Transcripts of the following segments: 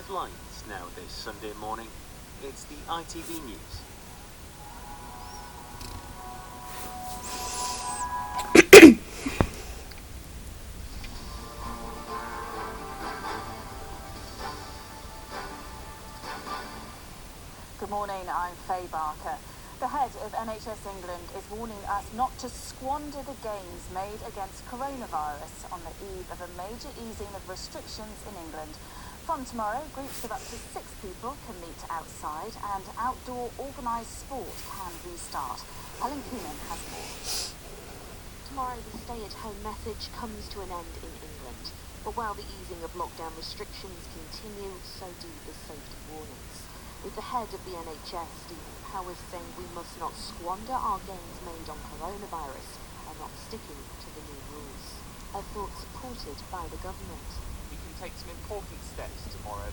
headlines now this Sunday morning. It's the ITV News. Good morning, I'm Faye. The head of NHS England is warning us not to squander the gains made against coronavirus on the eve of a major easing of restrictions in England. From tomorrow, groups of up to 6 people can meet outside and outdoor organised sport can restart. Helen Keenan has more. Tomorrow, the stay-at-home message comes to an end in England. But while the easing of lockdown restrictions continue, so do the safety warnings. With the head of the NHS, Stephen Powers, saying we must not squander our gains made on coronavirus and not sticking to the new rules. A thought supported by the government. We can take some important steps tomorrow.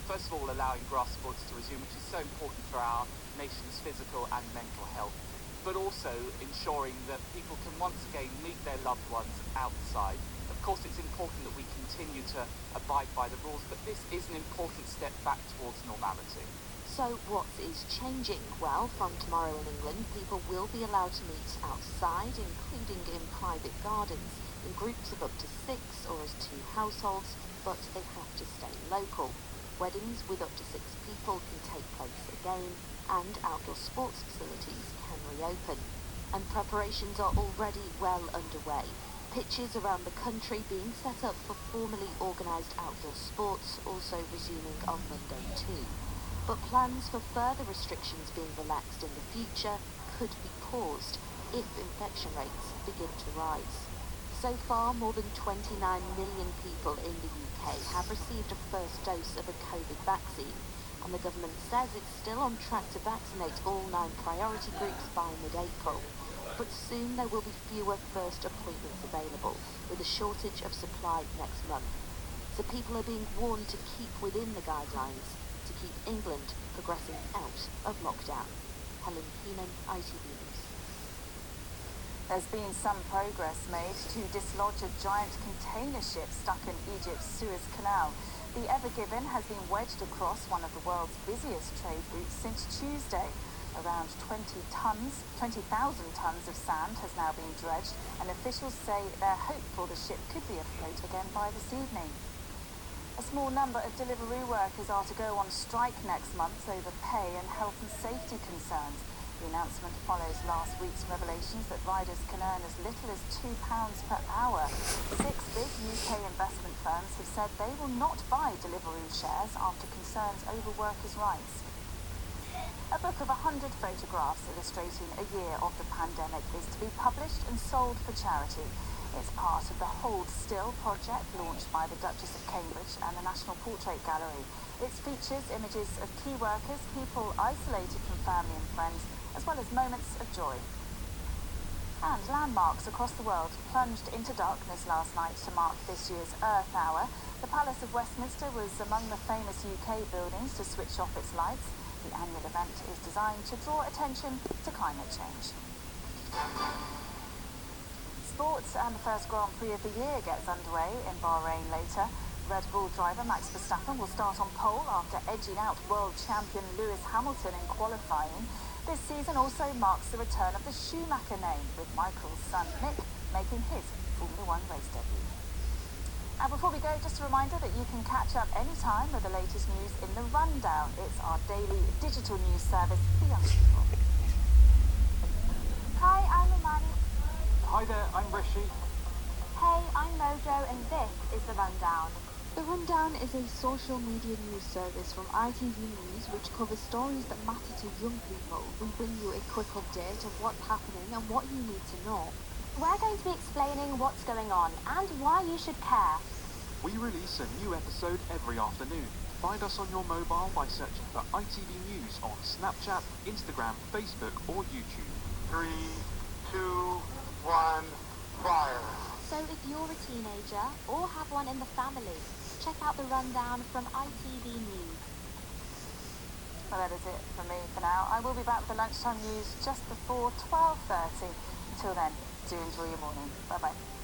First of all, allowing grass sports to resume, which is so important for our nation's physical and mental health, but also ensuring that people can once again meet their loved ones outside. Of course, it's important that we continue to abide by the rules, but this is an important step back towards normality. So what is changing? Well, from tomorrow in England, people will be allowed to meet outside, including in private gardens, in groups of up to 6 or as 2 households, but they have to stay local. Weddings with up to 6 people can take place again, and outdoor sports facilities can reopen. And preparations are already well underway. Pitches around the country being set up for formally organised outdoor sports, also resuming on Monday too. But plans for further restrictions being relaxed in the future could be paused if infection rates begin to rise. So far, more than 29 million people in the UK have received a first dose of a COVID vaccine, and the government says it's still on track to vaccinate all 9 priority groups by mid-April. But soon there will be fewer first appointments available, with a shortage of supply next month. So people are being warned to keep within the guidelines to keep England progressing out of lockdown. Helen Keenan, ITV News. There's been some progress made to dislodge a giant container ship stuck in Egypt's Suez Canal. The Ever Given has been wedged across one of the world's busiest trade routes since Tuesday. Around 20,000 tons of sand has now been dredged, and officials say they're hopeful the ship could be afloat again by this evening. A small number of Deliveroo workers are to go on strike next month over pay and health and safety concerns. The announcement follows last week's revelations that riders can earn as little as £2 per hour. 6 big UK investment firms have said they will not buy Deliveroo shares after concerns over workers' rights. A book of 100 photographs illustrating a year of the pandemic is to be published and sold for charity. It's part of the Hold Still project launched by the Duchess of Cambridge and the National Portrait Gallery. It features images of key workers, people isolated from family and friends, as well as moments of joy. And landmarks across the world plunged into darkness last night to mark this year's Earth Hour. The Palace of Westminster was among the famous UK buildings to switch off its lights. The annual event is designed to draw attention to climate change. Sports, and the first Grand Prix of the year gets underway in Bahrain later. Red Bull driver Max Verstappen will start on pole after edging out world champion Lewis Hamilton in qualifying. This season also marks the return of the Schumacher name, with Michael's son Mick making his Formula 1 race debut. And before we go, just a reminder that you can catch up anytime with the latest news in The Rundown. It's our daily digital news service for young people. Hi, I'm Imani. Hi there, I'm Rishi. Hey, I'm Mojo, and this is The Rundown. The Rundown is a social media news service from ITV News which covers stories that matter to young people. We bring you a quick update of what's happening and what you need to know. We're going to be explaining what's going on and why you should care. We release a new episode every afternoon. Find us on your mobile by searching for ITV News on Snapchat, Instagram, Facebook or YouTube. 3, 2, 1, fire. So if you're a teenager or have one in the family, check out The Rundown from ITV News. Well, that is it from me for now. I will be back for lunchtime news just before 12:30. Until then, do enjoy your morning. Bye-bye.